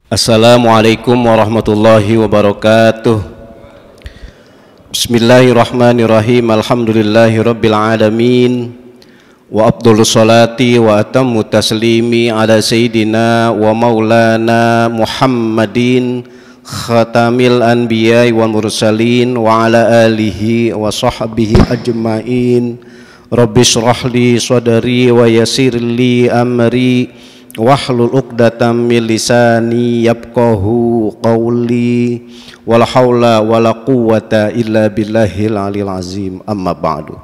Assalamualaikum warahmatullahi wabarakatuh. Bismillahirrahmanirrahim. Alhamdulillahi rabbil alamin. Wa afdhalus salati wa atammu taslimi ala sayyidina wa maulana Muhammadin khatamil anbiya'i wal mursalin wa ala alihi wa sahbihi ajma'in. Rabbi shrah li sadri wa yassir li amri wahlul 'uqdatam min lisani yafqahu qawli wala haula wala quwwata illa billahil aliyil azim. Amma ba'du.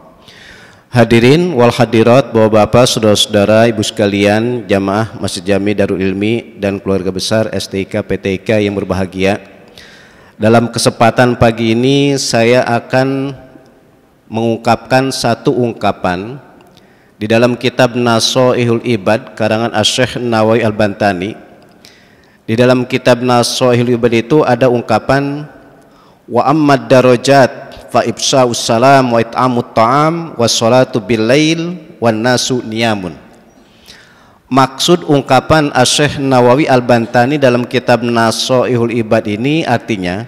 Hadirin wal hadirat, Bapak-bapak, saudara-saudara, ibu sekalian, jamaah Masjid Jami Darul Ilmi dan keluarga besar STIK PTIK yang berbahagia. Dalam kesempatan pagi ini saya akan mengungkapkan satu ungkapan di dalam kitab Nashaihul Ibad karangan Asy-Syaikh Nawawi Al-Bantani. Di dalam kitab Nashaihul Ibad itu ada ungkapan wa ammad darajat fa ifsa'us salam wa it'amut ta'am wa sholatu bil lail wan nasu niyamun. Maksud ungkapan Asy-Syaikh Nawawi Al-Bantani dalam kitab Nashaihul Ibad ini artinya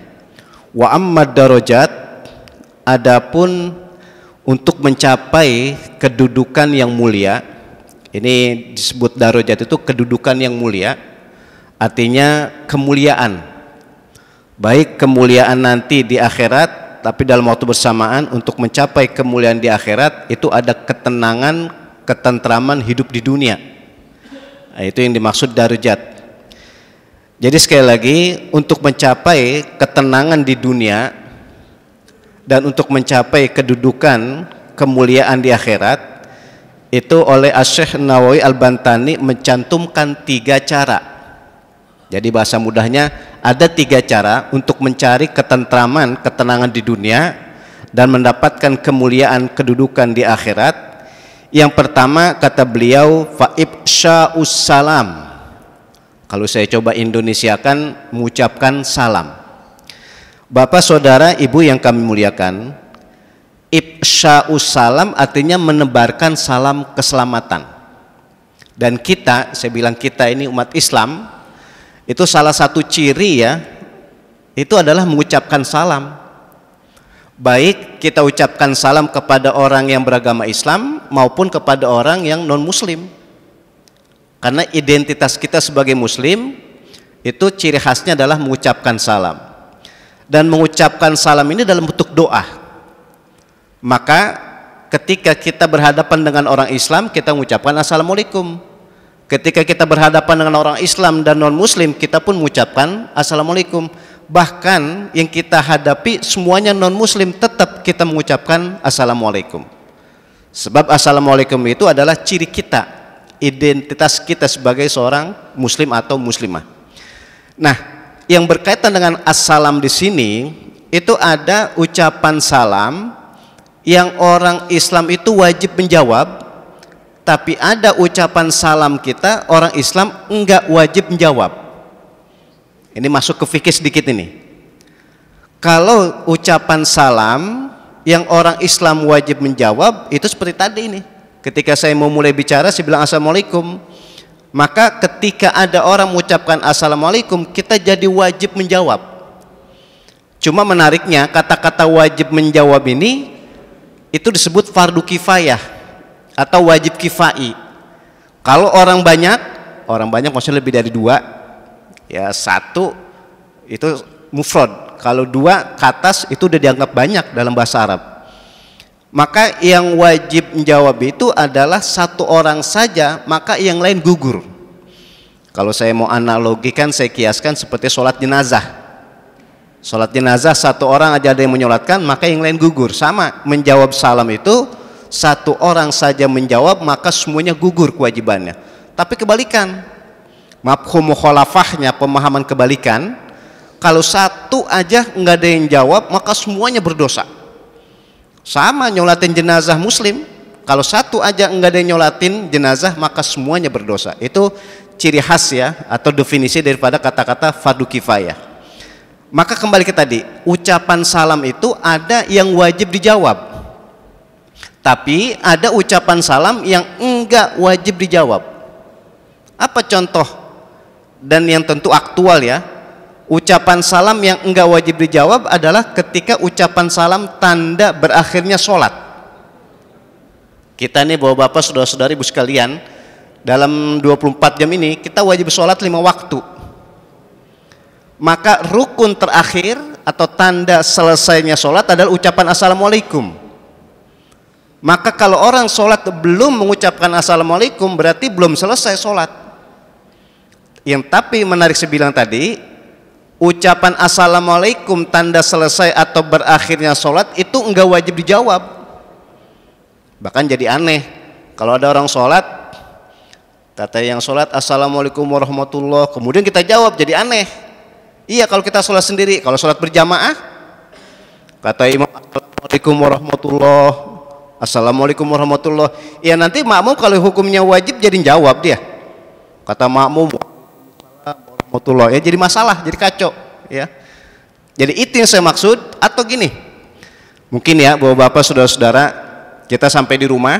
wa ammad darajat, adapun untuk mencapai kedudukan yang mulia, ini disebut darajat itu kedudukan yang mulia, artinya kemuliaan, baik kemuliaan nanti di akhirat, tapi dalam waktu bersamaan untuk mencapai kemuliaan di akhirat itu ada ketenangan, ketentraman hidup di dunia. Nah, itu yang dimaksud darajat. Jadi sekali lagi, untuk mencapai ketenangan di dunia dan untuk mencapai kedudukan kemuliaan di akhirat itu oleh Asy-Syaikh Nawawi Al-Bantani mencantumkan 3 cara. Jadi bahasa mudahnya ada 3 cara untuk mencari ketentraman, ketenangan di dunia dan mendapatkan kemuliaan kedudukan di akhirat. Yang pertama kata beliau fa ifsya'us salam. Kalau saya coba Indonesiakan, mengucapkan salam. Bapak, saudara, ibu yang kami muliakan, ifsya'us salam artinya menebarkan salam keselamatan. Dan kita, saya bilang kita ini umat Islam, itu salah satu ciri ya, itu adalah mengucapkan salam. Baik kita ucapkan salam kepada orang yang beragama Islam maupun kepada orang yang non muslim. Karena identitas kita sebagai muslim itu ciri khasnya adalah mengucapkan salam. Dan mengucapkan salam ini dalam bentuk doa. Maka ketika kita berhadapan dengan orang Islam, kita mengucapkan assalamualaikum. Ketika kita berhadapan dengan orang Islam dan non muslim, kita pun mengucapkan assalamualaikum. Bahkan yang kita hadapi semuanya non muslim, tetap kita mengucapkan assalamualaikum. Sebab assalamualaikum itu adalah ciri kita, identitas kita sebagai seorang muslim atau muslimah. Nah, yang berkaitan dengan assalam di sini itu ada ucapan salam yang orang Islam itu wajib menjawab, tapi ada ucapan salam kita orang Islam enggak wajib menjawab. Ini masuk ke fikih sedikit ini. Kalau ucapan salam yang orang Islam wajib menjawab itu seperti tadi ini. Ketika saya mau mulai bicara saya bilang assalamualaikum. Maka ketika ada orang mengucapkan assalamualaikum, kita jadi wajib menjawab. Cuma menariknya kata-kata wajib menjawab ini itu disebut fardu kifayah atau wajib kifai. Kalau orang banyak maksudnya lebih dari 2, ya 1 itu mufrad. Kalau 2 ke atas itu udah dianggap banyak dalam bahasa Arab. Maka yang wajib menjawab itu adalah 1 orang saja, maka yang lain gugur. Kalau saya mau analogikan, saya kiaskan seperti sholat jenazah. Sholat jenazah 1 orang aja ada yang menyolatkan, maka yang lain gugur. Sama, menjawab salam itu 1 orang saja menjawab, maka semuanya gugur kewajibannya. Tapi kebalikan, mafhum mukhalafahnya, pemahaman kebalikan, kalau 1 aja nggak ada yang jawab, maka semuanya berdosa. Sama nyolatin jenazah muslim, kalau 1 aja enggak ada yang nyolatin jenazah maka semuanya berdosa. Itu ciri khas ya atau definisi daripada kata-kata fardu kifayah. Maka kembali ke tadi, ucapan salam itu ada yang wajib dijawab, tapi ada ucapan salam yang enggak wajib dijawab. Apa contoh dan yang tentu aktual ya, ucapan salam yang enggak wajib dijawab adalah ketika ucapan salam tanda berakhirnya sholat. Kita nih bapak-bapak, saudara-saudari, ibu sekalian, dalam 24 jam ini kita wajib sholat 5 waktu. Maka rukun terakhir atau tanda selesainya sholat adalah ucapan assalamualaikum. Maka kalau orang sholat belum mengucapkan assalamualaikum, berarti belum selesai sholat. Yang tapi menarik saya bilang tadi, ucapan assalamualaikum tanda selesai atau berakhirnya sholat itu enggak wajib dijawab. Bahkan jadi aneh kalau ada orang sholat, kata yang sholat assalamualaikum warahmatullah, kemudian kita jawab, jadi aneh. Iya kalau kita sholat sendiri. Kalau sholat berjamaah, kata imam assalamualaikum warahmatullah, assalamualaikum warahmatullah, ya nanti makmum kalau hukumnya wajib jadi jawab dia, kata makmum warahmatullah, ya jadi masalah, jadi kacau ya. Jadi itu yang saya maksud. Atau gini, mungkin ya bapak-bapak, saudara-saudara, kita sampai di rumah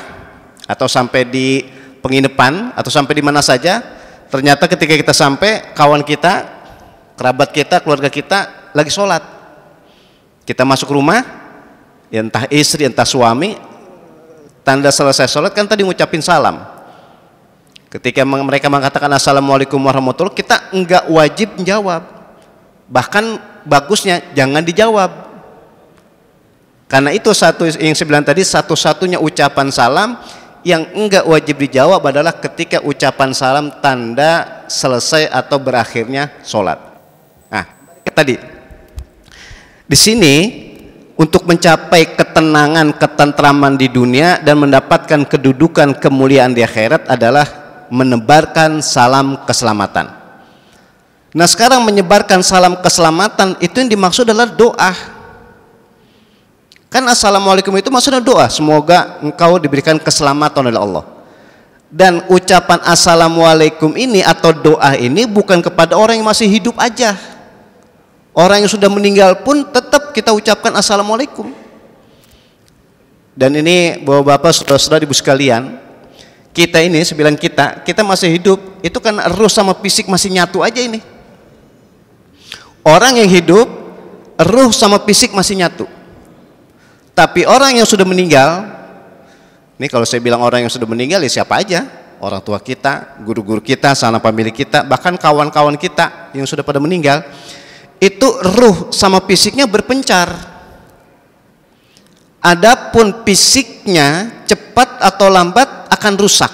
atau sampai di penginapan atau sampai di mana saja, ternyata ketika kita sampai kawan kita, kerabat kita, keluarga kita lagi sholat. Kita masuk rumah, ya entah istri entah suami, tanda selesai sholat kan tadi ngucapin salam. Ketika mereka mengatakan assalamualaikum warahmatullahi, kita enggak wajib menjawab. Bahkan bagusnya jangan dijawab. Karena itu satu yang saya bilang tadi, satu-satunya ucapan salam yang enggak wajib dijawab adalah ketika ucapan salam tanda selesai atau berakhirnya sholat. Nah, tadi di sini untuk mencapai ketenangan, ketentraman di dunia dan mendapatkan kedudukan kemuliaan di akhirat adalah menebarkan salam keselamatan. Nah sekarang menyebarkan salam keselamatan itu yang dimaksud adalah doa. Kan assalamualaikum itu maksudnya doa, semoga engkau diberikan keselamatan oleh Allah. Dan ucapan assalamualaikum ini atau doa ini bukan kepada orang yang masih hidup aja. Orang yang sudah meninggal pun tetap kita ucapkan assalamualaikum. Dan ini bapak-bapak, saudara-saudara, ibu sekalian, kita ini sebilang kita masih hidup, itu kan ruh sama fisik masih nyatu aja ini. Orang yang hidup, ruh sama fisik masih nyatu. Tapi orang yang sudah meninggal, ini kalau saya bilang orang yang sudah meninggal ya siapa aja, orang tua kita, guru-guru kita, sanak famili kita, bahkan kawan-kawan kita yang sudah pada meninggal, itu ruh sama fisiknya berpencar. Adapun fisiknya cepat atau lambat akan rusak,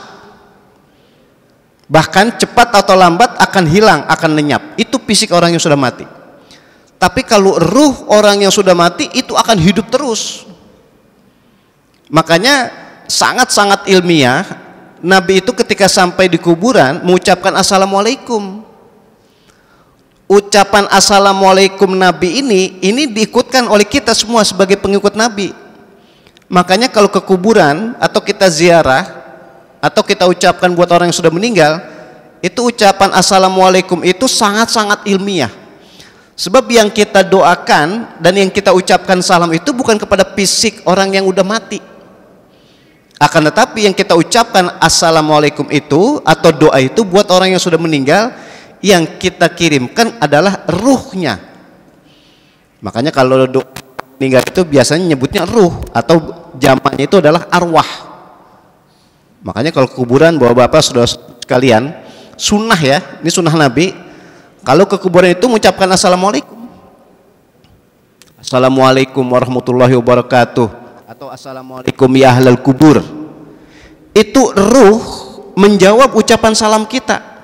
bahkan cepat atau lambat akan hilang, akan lenyap. Itu fisik orang yang sudah mati. Tapi kalau ruh orang yang sudah mati itu akan hidup terus. Makanya sangat-sangat ilmiah, Nabi itu ketika sampai di kuburan mengucapkan assalamualaikum. Ucapan assalamualaikum Nabi ini diikutkan oleh kita semua sebagai pengikut Nabi. Makanya kalau ke kuburan atau kita ziarah atau kita ucapkan buat orang yang sudah meninggal, itu ucapan assalamualaikum itu sangat-sangat ilmiah. Sebab yang kita doakan dan yang kita ucapkan salam itu bukan kepada fisik orang yang udah mati. Akan tetapi yang kita ucapkan assalamualaikum itu atau doa itu buat orang yang sudah meninggal, yang kita kirimkan adalah ruhnya. Makanya kalau doa meninggal itu biasanya nyebutnya ruh, atau jamaknya itu adalah arwah. Makanya kalau kuburan bapak-bapak saudara sekalian, sunnah ya, ini sunnah Nabi, kalau ke kuburan itu mengucapkan assalamualaikum, assalamualaikum warahmatullahi wabarakatuh, atau assalamualaikum ya ahlal kubur. Itu ruh menjawab ucapan salam kita.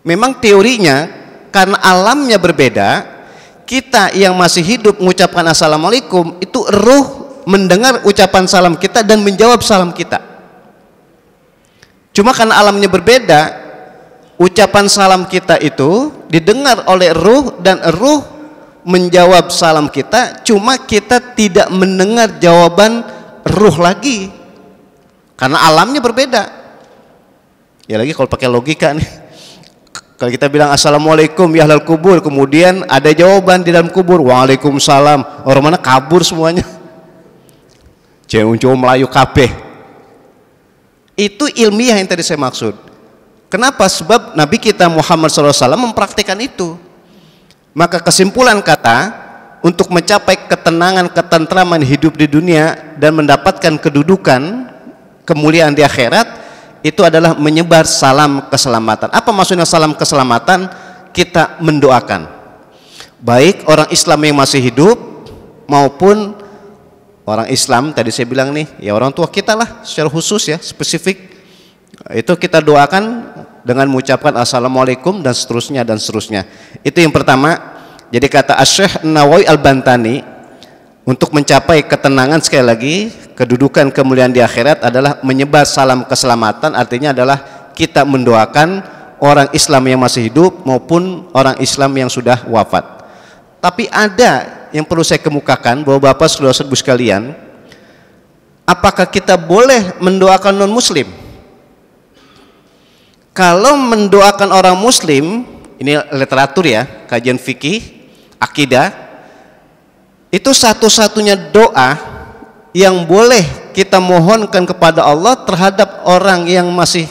Memang teorinya karena alamnya berbeda, kita yang masih hidup mengucapkan assalamualaikum, itu ruh mendengar ucapan salam kita dan menjawab salam kita. Cuma karena alamnya berbeda, ucapan salam kita itu didengar oleh ruh dan ruh menjawab salam kita, cuma kita tidak mendengar jawaban ruh lagi karena alamnya berbeda. Ya lagi kalau pakai logika nih, kalau kita bilang assalamualaikum ya ahlal kubur, kemudian ada jawaban di dalam kubur waalaikumsalam, orang mana kabur semuanya, cewek Melayu kabeh. Itu ilmiah yang tadi saya maksud. Kenapa? Sebab Nabi kita Muhammad SAW mempraktikkan itu. Maka kesimpulan kata, untuk mencapai ketenangan, ketentraman hidup di dunia dan mendapatkan kedudukan, kemuliaan di akhirat, itu adalah menyebar salam keselamatan. Apa maksudnya salam keselamatan? Kita mendoakan, baik orang Islam yang masih hidup maupun orang Islam, tadi saya bilang nih, ya orang tua kita lah secara khusus ya, spesifik. Itu kita doakan dengan mengucapkan assalamualaikum dan seterusnya dan seterusnya. Itu yang pertama. Jadi kata Asy-Syaikh Nawawi Al-Bantani, untuk mencapai ketenangan, sekali lagi, kedudukan kemuliaan di akhirat adalah menyebar salam keselamatan. Artinya adalah kita mendoakan orang Islam yang masih hidup maupun orang Islam yang sudah wafat. Tapi ada yang perlu saya kemukakan, bahwa Bapak saudara-saudara sekalian, apakah kita boleh mendoakan non muslim? Kalau mendoakan orang muslim, ini literatur ya, kajian fikih, akidah, itu satu-satunya doa yang boleh kita mohonkan kepada Allah terhadap orang yang masih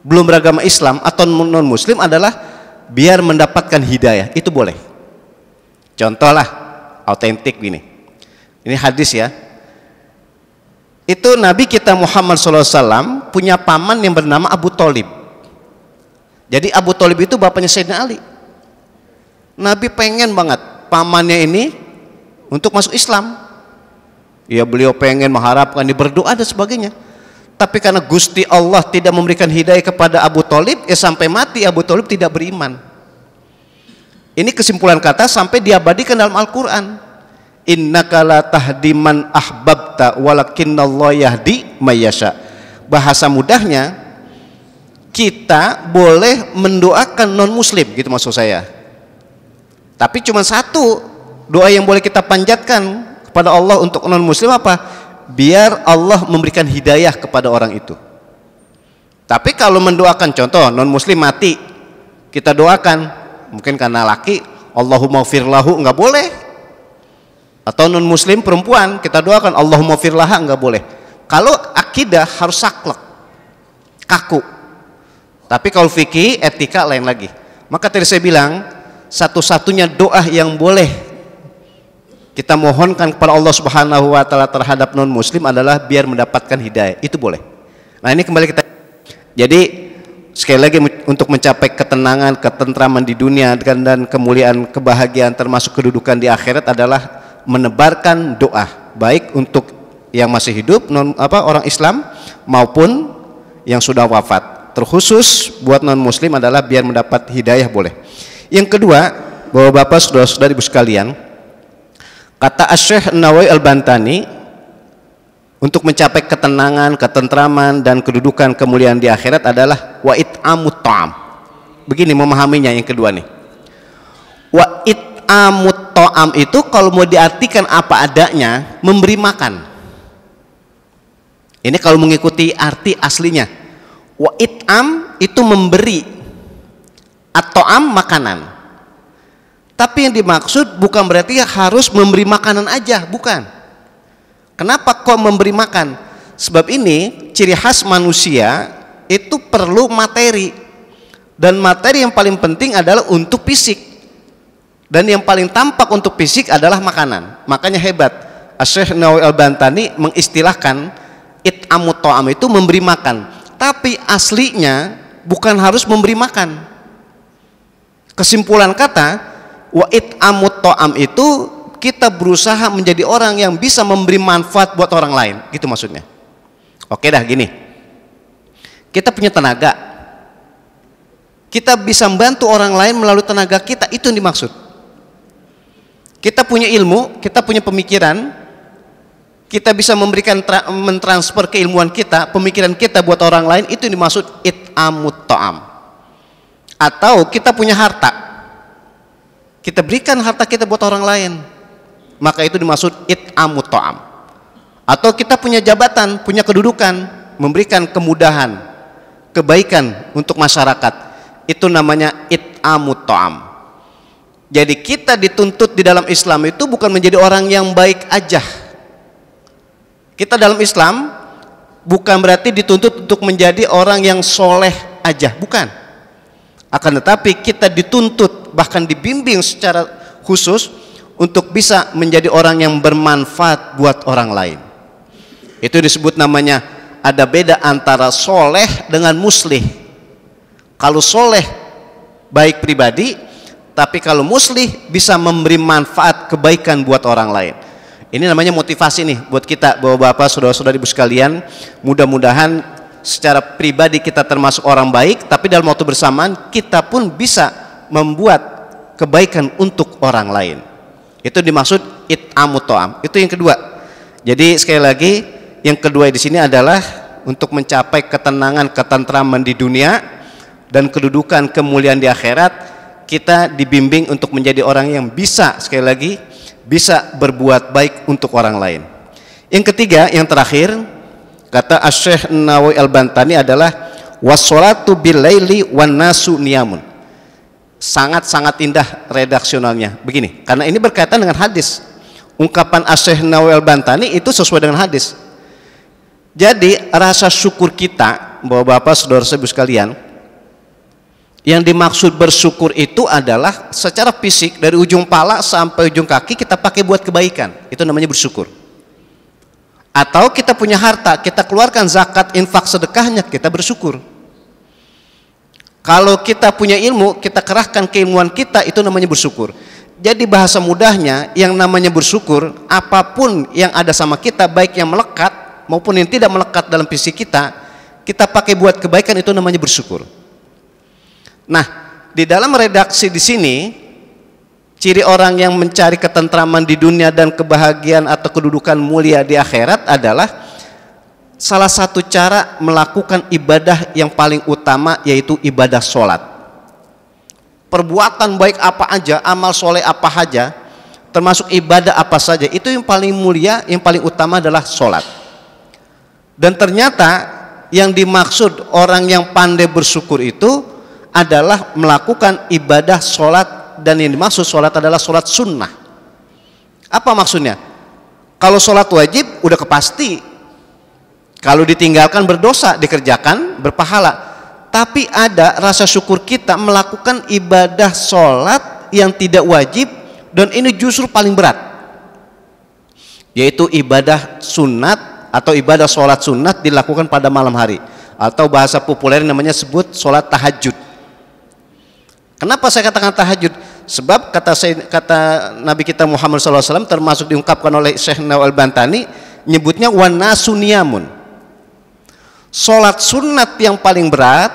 belum beragama Islam atau non muslim adalah biar mendapatkan hidayah. Itu boleh. Contoh lah, autentik gini, ini hadis ya, itu Nabi kita Muhammad SAW punya paman yang bernama Abu Thalib. Jadi Abu Thalib itu bapaknya Sayyidina Ali. Nabi pengen banget pamannya ini untuk masuk Islam. Ya, beliau pengen mengharapkan, berdoa dan sebagainya. Tapi karena Gusti Allah tidak memberikan hidayah kepada Abu Thalib, ya sampai mati Abu Thalib tidak beriman. Ini kesimpulan kata sampai diabadikan dalam Al-Quran. Innaka la tahdi man ahbabta walakinnallaha yahdi may yasha. Bahasa mudahnya, kita boleh mendoakan non muslim, gitu maksud saya. Tapi cuma satu doa yang boleh kita panjatkan kepada Allah untuk non muslim, apa? Biar Allah memberikan hidayah kepada orang itu. Tapi kalau mendoakan, contoh non muslim mati, kita doakan, mungkin karena laki, Allahumma firlahu, nggak boleh. Atau non muslim perempuan, kita doakan Allahumma firlaha, nggak boleh. Kalau akidah harus saklek, kaku. Tapi kalau fikih, etika lain lagi. Maka tadi saya bilang, satu-satunya doa yang boleh kita mohonkan kepada Allah Subhanahu wa taala terhadap non muslim adalah biar mendapatkan hidayah. Itu boleh. Nah, ini kembali kita. Jadi sekali lagi, untuk mencapai ketenangan, ketentraman di dunia dan kemuliaan, kebahagiaan termasuk kedudukan di akhirat adalah menebarkan doa, baik untuk yang masih hidup orang Islam maupun yang sudah wafat. Terkhusus buat non muslim adalah biar mendapat hidayah, boleh. Yang kedua, bahwa Bapak saudara-saudara ibu sekalian, kata Asy-Syaikh Nawawi Al-Bantani, untuk mencapai ketenangan, ketentraman dan kedudukan kemuliaan di akhirat adalah wa it'amut ta'am. Begini memahaminya yang kedua nih. Wa it'amut ta'am itu kalau mau diartikan apa adanya, memberi makan. Ini kalau mengikuti arti aslinya. Wa it'am itu memberi, at-ta'am makanan. Tapi yang dimaksud bukan berarti harus memberi makanan aja, bukan. Kenapa kok memberi makan? Sebab ini ciri khas manusia itu perlu materi. Dan materi yang paling penting adalah untuk fisik. Dan yang paling tampak untuk fisik adalah makanan. Makanya hebat, Asy-Syaikh Nawawi Al-Bantani mengistilahkan it'amut ta'am itu memberi makan. Tapi aslinya bukan harus memberi makan. Kesimpulan kata wa it'amut ta'am itu kita berusaha menjadi orang yang bisa memberi manfaat buat orang lain, gitu maksudnya. Oke dah, gini, kita punya tenaga, kita bisa membantu orang lain melalui tenaga kita, itu yang dimaksud. Kita punya ilmu, kita punya pemikiran, kita bisa memberikan mentransfer keilmuan kita, pemikiran kita buat orang lain, itu yang dimaksud it'amut ta'am. Atau kita punya harta, kita berikan harta kita buat orang lain, maka itu dimaksud it'amut ta'am. Atau kita punya jabatan, punya kedudukan, memberikan kemudahan, kebaikan untuk masyarakat, itu namanya it'amut ta'am. Jadi kita dituntut di dalam Islam itu bukan menjadi orang yang baik aja. Kita dalam Islam bukan berarti dituntut untuk menjadi orang yang soleh aja, bukan. Akan tetapi kita dituntut, bahkan dibimbing secara khusus untuk bisa menjadi orang yang bermanfaat buat orang lain. Itu disebut namanya, ada beda antara soleh dengan muslih. Kalau soleh baik pribadi, tapi kalau muslih bisa memberi manfaat kebaikan buat orang lain. Ini namanya motivasi nih buat kita, bapak-bapak, saudara-saudari ibu sekalian. Mudah-mudahan secara pribadi kita termasuk orang baik, tapi dalam waktu bersamaan kita pun bisa membuat kebaikan untuk orang lain. Itu dimaksud it'amut ta'am. Itu yang kedua. Jadi sekali lagi, yang kedua di sini adalah untuk mencapai ketenangan, ketentraman di dunia dan kedudukan kemuliaan di akhirat. Kita dibimbing untuk menjadi orang yang bisa, sekali lagi, bisa berbuat baik untuk orang lain. Yang ketiga, yang terakhir, kata Asy-Syaikh Nawawi Al-Bantani adalah wassolatu bil-laili wan nasu niyamun. Sangat-sangat indah redaksionalnya. Begini, karena ini berkaitan dengan hadis. Ungkapan Asy-Syaikh Nawawi Al-Bantani itu sesuai dengan hadis. Jadi rasa syukur kita, bapak-bapak, saudara-saudara sekalian, yang dimaksud bersyukur itu adalah secara fisik dari ujung pala sampai ujung kaki kita pakai buat kebaikan. Itu namanya bersyukur. Atau kita punya harta, kita keluarkan zakat, infak, sedekahnya, kita bersyukur. Kalau kita punya ilmu, kita kerahkan keilmuan kita, itu namanya bersyukur. Jadi bahasa mudahnya, yang namanya bersyukur, apapun yang ada sama kita, baik yang melekat maupun yang tidak melekat dalam fisik kita pakai buat kebaikan, itu namanya bersyukur. Nah, di dalam redaksi di sini, ciri orang yang mencari ketentraman di dunia dan kebahagiaan atau kedudukan mulia di akhirat adalah salah satu cara melakukan ibadah yang paling utama, yaitu ibadah sholat. Perbuatan baik apa aja, amal soleh apa saja, termasuk ibadah apa saja, itu yang paling mulia, yang paling utama adalah sholat. Dan ternyata yang dimaksud orang yang pandai bersyukur itu adalah melakukan ibadah sholat, dan yang dimaksud sholat adalah sholat sunnah. Apa maksudnya? Kalau sholat wajib udah kepasti, kalau ditinggalkan berdosa, dikerjakan berpahala. Tapi ada rasa syukur kita melakukan ibadah sholat yang tidak wajib, dan ini justru paling berat, yaitu ibadah sunat atau ibadah sholat sunat dilakukan pada malam hari, atau bahasa populer namanya sebut sholat tahajud. Kenapa saya katakan tahajud? Sebab kata Nabi kita Muhammad SAW, termasuk diungkapkan oleh Syekh Nawawi Al-Bantani, nyebutnya wan nasu niyamun. Sholat sunat yang paling berat,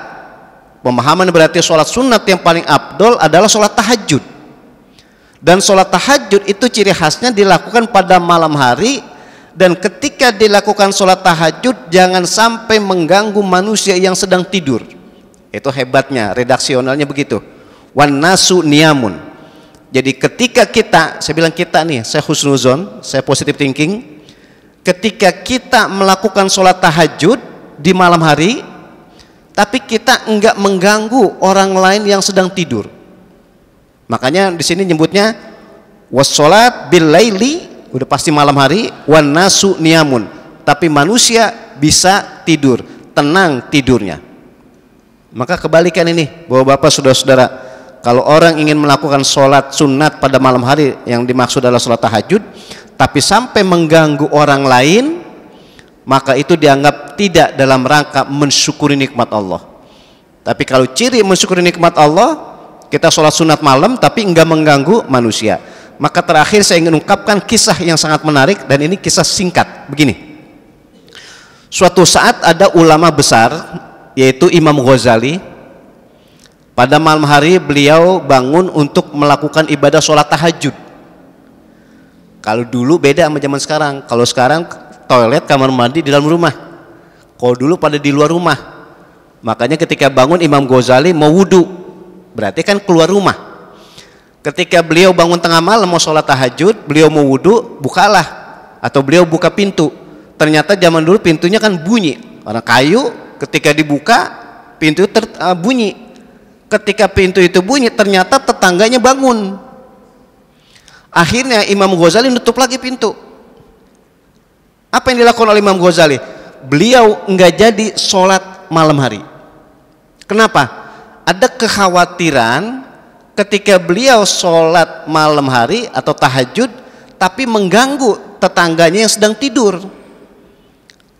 pemahaman berarti sholat sunat yang paling afdol adalah sholat tahajud. Dan sholat tahajud itu ciri khasnya dilakukan pada malam hari, dan ketika dilakukan sholat tahajud jangan sampai mengganggu manusia yang sedang tidur. Itu hebatnya, redaksionalnya begitu. Wan nasu niyamun. Jadi ketika kita, saya bilang kita nih, saya husnuzon, saya positive thinking, ketika kita melakukan sholat tahajud di malam hari, tapi kita enggak mengganggu orang lain yang sedang tidur. Makanya di sini nyebutnya wassolat bil laili, udah pasti malam hari, wan nasu niyamun, tapi manusia bisa tidur, tenang tidurnya. Maka kebalikan ini, bapak-bapak, saudara-saudara, kalau orang ingin melakukan sholat sunat pada malam hari, yang dimaksud adalah sholat tahajud, tapi sampai mengganggu orang lain, maka itu dianggap tidak dalam rangka mensyukuri nikmat Allah. Tapi kalau ciri mensyukuri nikmat Allah, kita sholat sunat malam tapi enggak mengganggu manusia. Maka terakhir saya ingin ungkapkan kisah yang sangat menarik, dan ini kisah singkat. Begini, suatu saat ada ulama besar, yaitu Imam Ghazali. Pada malam hari beliau bangun untuk melakukan ibadah sholat tahajud. Kalau dulu beda sama zaman sekarang. Kalau sekarang toilet, kamar mandi di dalam rumah. Kalau dulu pada di luar rumah. Makanya ketika bangun Imam Ghazali mau wudhu, berarti kan keluar rumah. Ketika beliau bangun tengah malam mau sholat tahajud, beliau mau wudhu, bukalah, atau beliau buka pintu. Ternyata zaman dulu pintunya kan bunyi, karena kayu. Ketika dibuka pintu bunyi. Ketika pintu itu bunyi, ternyata tetangganya bangun. Akhirnya Imam Ghazali nutup lagi pintu. Apa yang dilakukan oleh Imam Ghazali? Beliau enggak jadi sholat malam hari. Kenapa? Ada kekhawatiran ketika beliau sholat malam hari atau tahajud tapi mengganggu tetangganya yang sedang tidur.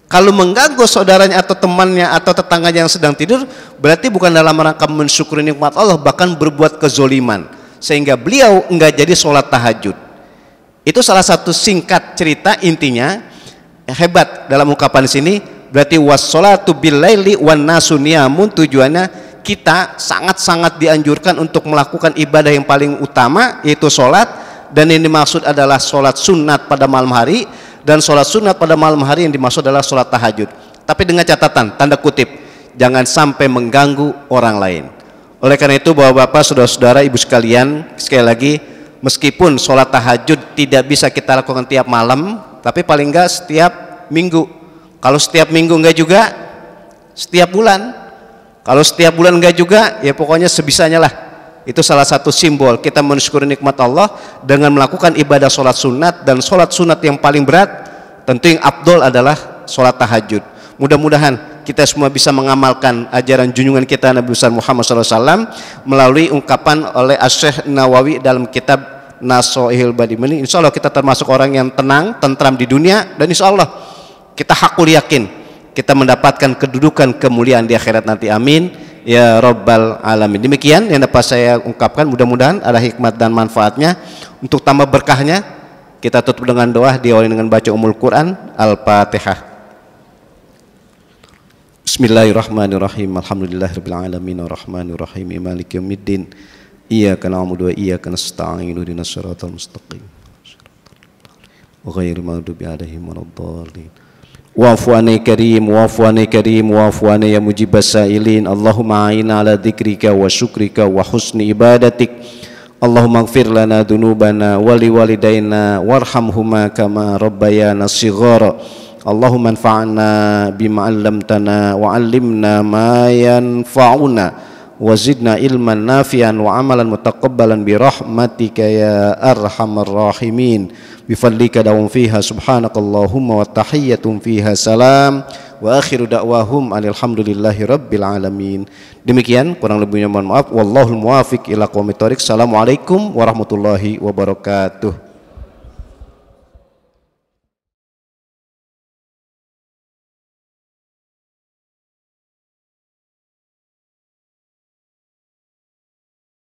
Kalau mengganggu saudaranya atau temannya atau tetangganya yang sedang tidur, berarti bukan dalam rangka mensyukuri nikmat Allah, bahkan berbuat kezoliman, sehingga beliau enggak jadi sholat tahajud. Itu salah satu singkat cerita, intinya hebat dalam ungkapan sini. Berarti wassolatu billaili wan nasu niyamun, tujuannya kita sangat-sangat dianjurkan untuk melakukan ibadah yang paling utama, yaitu sholat. Dan yang dimaksud adalah sholat sunat pada malam hari, dan sholat sunat pada malam hari yang dimaksud adalah sholat tahajud. Tapi dengan catatan, tanda kutip, jangan sampai mengganggu orang lain. Oleh karena itu bapak-bapak, saudara-saudara, ibu sekalian, sekali lagi, meskipun sholat tahajud tidak bisa kita lakukan tiap malam, tapi paling enggak setiap minggu. Kalau setiap minggu enggak juga, setiap bulan. Kalau setiap bulan enggak juga, ya pokoknya sebisanya lah. Itu salah satu simbol kita mensyukuri nikmat Allah dengan melakukan ibadah sholat sunat. Dan sholat sunat yang paling berat, tentu yang afdol adalah sholat tahajud. Mudah-mudahan kita semua bisa mengamalkan ajaran junjungan kita Nabi besar Muhammad SAW melalui ungkapan oleh Asy-Syaikh Nawawi dalam kitab Nasha'ihul Badimin. Insya Allah kita termasuk orang yang tenang, tentram di dunia, dan insya Allah kita hakul yakin kita mendapatkan kedudukan kemuliaan di akhirat nanti. Amin ya rabbal alamin. Demikian yang dapat saya ungkapkan, mudah-mudahan ada hikmat dan manfaatnya. Untuk tambah berkahnya, kita tutup dengan doa, diawali dengan baca Ummul Quran, Al-Fatihah. Bismillahirrahmanirrahim. Alhamdulillahirabbil alamin arrahmanir rahim maliki yaumiddin. Iyyaka na'budu wa iyyaka nasta'in ihdinas siratal mustaqim ghairil maghdubi 'alaihim waladdallin. Wa'fu 'anil karim wa'fu 'anil karim wa'fu 'anil ya mujibas sa'ilin. Allahumma a'inna 'ala dzikrika wa syukrika wa husni ibadatik. Allahumma ighfir lana dzunubana wa liwalidayna warhamhuma kama rabbayana shighara. Allahumma anfa'na bima 'allamtana wa 'allimna ma yanfa'una wa zidna ilman nafi'an wa amalan mutaqabbalan bi rahmatika ya arhamar rahimin. Bi fadlika dawum fiha subhanakallahumma wa tahiyyatun fiha salam wa akhiru da'wahum alhamdulillahi rabbil alamin. Demikian, kurang lebihnya mohon maaf. Wallahul muwafiq ila aqwamit thoriq. Assalamualaikum warahmatullahi wabarakatuh.